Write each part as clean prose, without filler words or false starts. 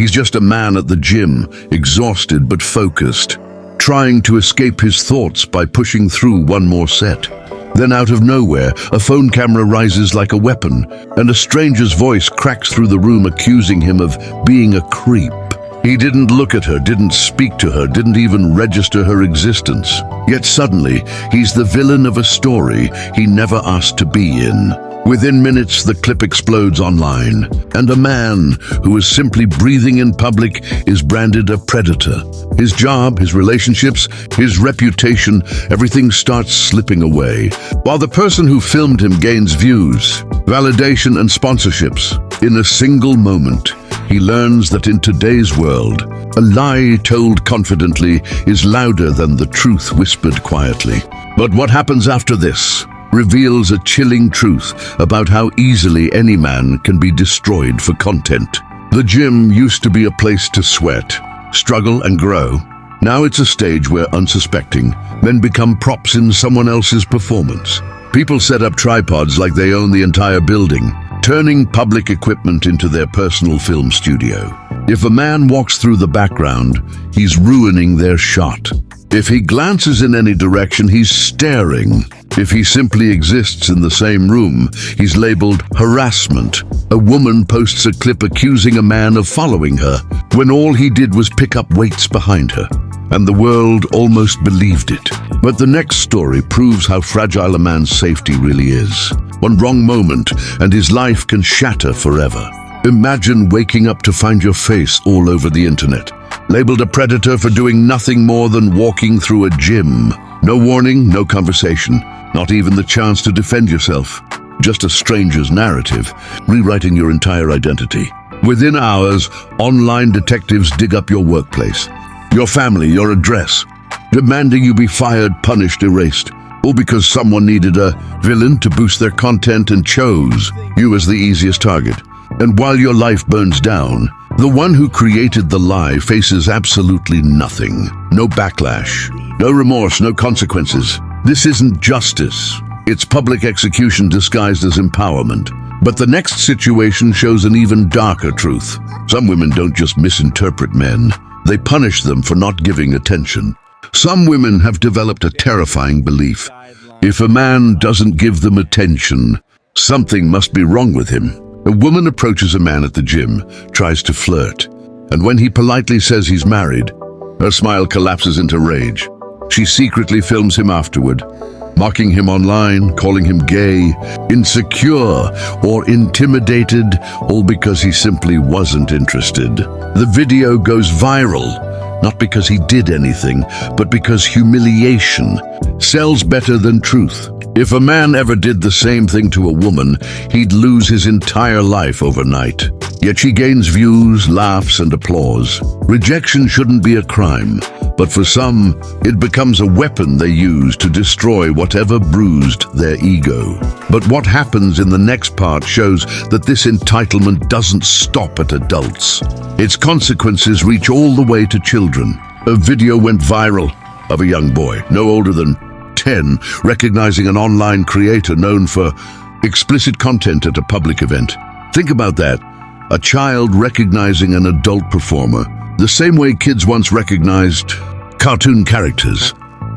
He's just a man at the gym, exhausted but focused, trying to escape his thoughts by pushing through one more set. Then out of nowhere, a phone camera rises like a weapon, and a stranger's voice cracks through the room accusing him of being a creep. He didn't look at her, didn't speak to her, didn't even register her existence. Yet suddenly, he's the villain of a story he never asked to be in. Within minutes, the clip explodes online, and a man who is simply breathing in public is branded a predator. His job, his relationships, his reputation, everything starts slipping away, while the person who filmed him gains views, validation, and sponsorships. In a single moment, he learns that in today's world, a lie told confidently is louder than the truth whispered quietly. But what happens after this reveals a chilling truth about how easily any man can be destroyed for content. The gym used to be a place to sweat, struggle, and grow. Now it's a stage where unsuspecting men become props in someone else's performance. People set up tripods like they own the entire building, turning public equipment into their personal film studio. If a man walks through the background, he's ruining their shot. If he glances in any direction, he's staring. If he simply exists in the same room, he's labeled harassment. A woman posts a clip accusing a man of following her, when all he did was pick up weights behind her, and the world almost believed it. But the next story proves how fragile a man's safety really is. One wrong moment, and his life can shatter forever. Imagine waking up to find your face all over the internet, labeled a predator for doing nothing more than walking through a gym. No warning, no conversation, not even the chance to defend yourself. Just a stranger's narrative, rewriting your entire identity. Within hours, online detectives dig up your workplace, your family, your address, demanding you be fired, punished, erased, all because someone needed a villain to boost their content and chose you as the easiest target. And while your life burns down, the one who created the lie faces absolutely nothing. No backlash, no remorse, no consequences. This isn't justice. It's public execution disguised as empowerment. But the next situation shows an even darker truth. Some women don't just misinterpret men, they punish them for not giving attention. Some women have developed a terrifying belief. If a man doesn't give them attention, something must be wrong with him. A woman approaches a man at the gym, tries to flirt, and when he politely says he's married, her smile collapses into rage. She secretly films him afterward, mocking him online, calling him gay, insecure, or intimidated, all because he simply wasn't interested. The video goes viral, not because he did anything, but because humiliation sells better than truth. If a man ever did the same thing to a woman, he'd lose his entire life overnight. Yet she gains views, laughs, and applause. Rejection shouldn't be a crime, but for some, it becomes a weapon they use to destroy whatever bruised their ego. But what happens in the next part shows that this entitlement doesn't stop at adults. Its consequences reach all the way to children. A video went viral of a young boy, no older than 10, recognizing an online creator known for explicit content at a public event. Think about that. A child recognizing an adult performer, the same way kids once recognized cartoon characters.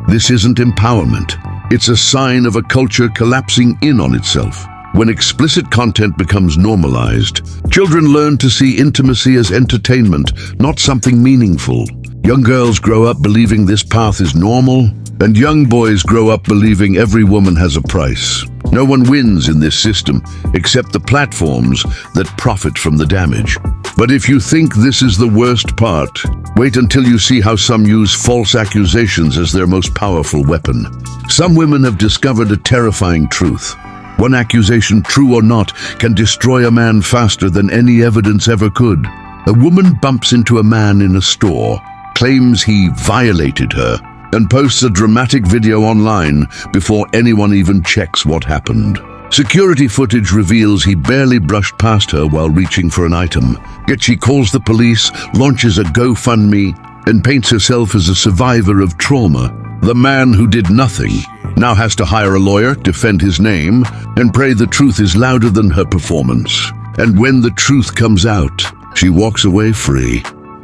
This isn't empowerment. It's a sign of a culture collapsing in on itself. When explicit content becomes normalized, children learn to see intimacy as entertainment, not something meaningful. Young girls grow up believing this path is normal, and young boys grow up believing every woman has a price. No one wins in this system except the platforms that profit from the damage. But if you think this is the worst part, wait until you see how some use false accusations as their most powerful weapon. Some women have discovered a terrifying truth. One accusation, true or not, can destroy a man faster than any evidence ever could. A woman bumps into a man in a store, claims he violated her, and posts a dramatic video online before anyone even checks what happened. Security footage reveals he barely brushed past her while reaching for an item. Yet she calls the police, launches a GoFundMe, and paints herself as a survivor of trauma. The man who did nothing now has to hire a lawyer, defend his name, and pray the truth is louder than her performance. And when the truth comes out, She walks away free,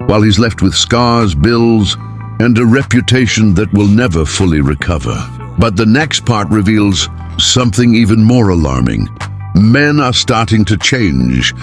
while he's left with scars, bills, and a reputation that will never fully recover. But the next part reveals something even more alarming. Men are starting to change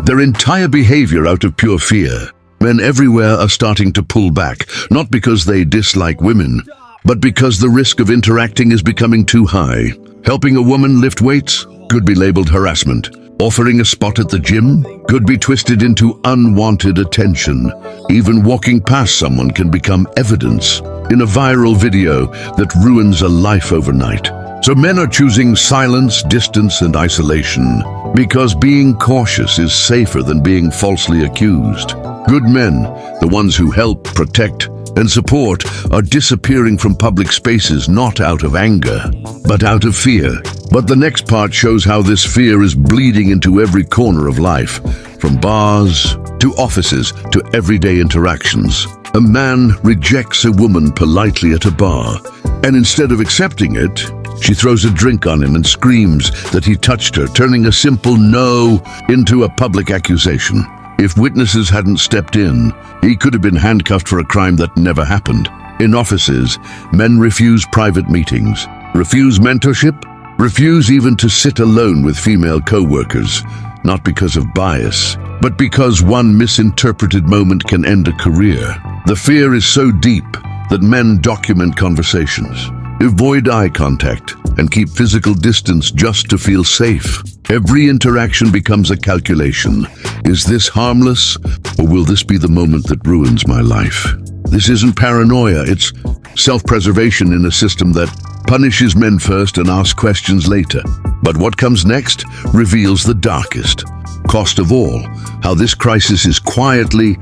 their entire behavior out of pure fear. Men everywhere are starting to pull back, not because they dislike women, but because the risk of interacting is becoming too high. Helping a woman lift weights could be labeled harassment. Offering a spot at the gym could be twisted into unwanted attention. Even walking past someone can become evidence in a viral video that ruins a life overnight. So men are choosing silence, distance, and isolation because being cautious is safer than being falsely accused. Good men, the ones who help, protect, and support, are disappearing from public spaces not out of anger, but out of fear. But the next part shows how this fear is bleeding into every corner of life, from bars to offices to everyday interactions. A man rejects a woman politely at a bar, and instead of accepting it, she throws a drink on him and screams that he touched her, turning a simple no into a public accusation. If witnesses hadn't stepped in, he could have been handcuffed for a crime that never happened. In offices, men refuse private meetings, refuse mentorship, refuse even to sit alone with female co-workers, not because of bias, but because one misinterpreted moment can end a career. The fear is so deep that men document conversations, avoid eye contact, and keep physical distance just to feel safe. Every interaction becomes a calculation. Is this harmless, or will this be the moment that ruins my life? This isn't paranoia, it's self-preservation in a system that punishes men first and asks questions later. But what comes next reveals the darkest cost of all, how this crisis is quietly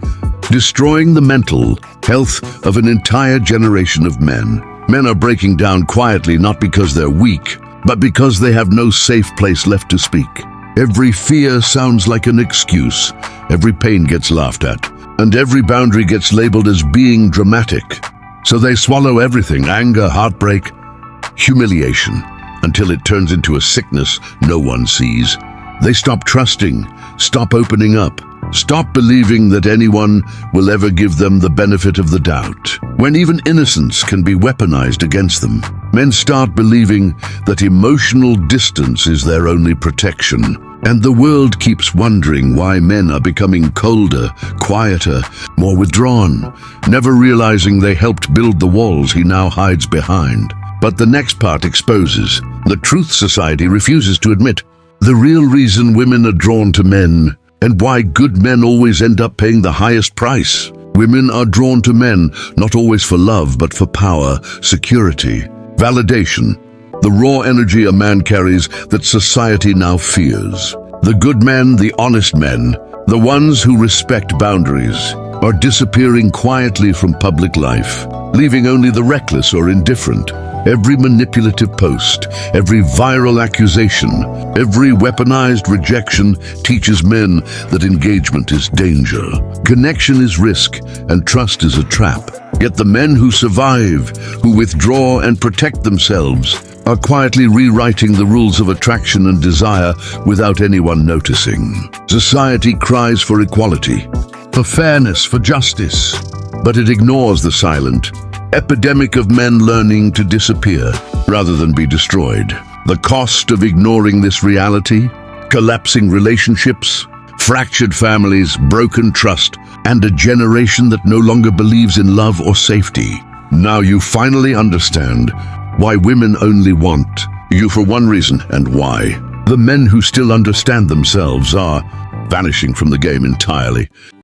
destroying the mental health of an entire generation of men. Men are breaking down quietly not because they're weak, but because they have no safe place left to speak. Every fear sounds like an excuse, every pain gets laughed at, and every boundary gets labeled as being dramatic. So they swallow everything: anger, heartbreak, humiliation, until it turns into a sickness no one sees. They stop trusting, stop opening up, stop believing that anyone will ever give them the benefit of the doubt. When even innocence can be weaponized against them, men start believing that emotional distance is their only protection. And the world keeps wondering why men are becoming colder, quieter, more withdrawn, never realizing they helped build the walls he now hides behind. But the next part exposes the truth society refuses to admit: the real reason women are drawn to men, and why good men always end up paying the highest price. Women are drawn to men, not always for love, but for power, security, validation, the raw energy a man carries that society now fears. The good men, the honest men, the ones who respect boundaries, are disappearing quietly from public life, leaving only the reckless or indifferent. Every manipulative post, every viral accusation, every weaponized rejection teaches men that engagement is danger, connection is risk, and trust is a trap. Yet the men who survive, who withdraw and protect themselves, are quietly rewriting the rules of attraction and desire without anyone noticing. Society cries for equality, for fairness, for justice, but it ignores the silent epidemic of men learning to disappear rather than be destroyed. The cost of ignoring this reality: collapsing relationships, fractured families, broken trust, and a generation that no longer believes in love or safety. Now you finally understand why women only want you for one reason, and why the men who still understand themselves are vanishing from the game entirely.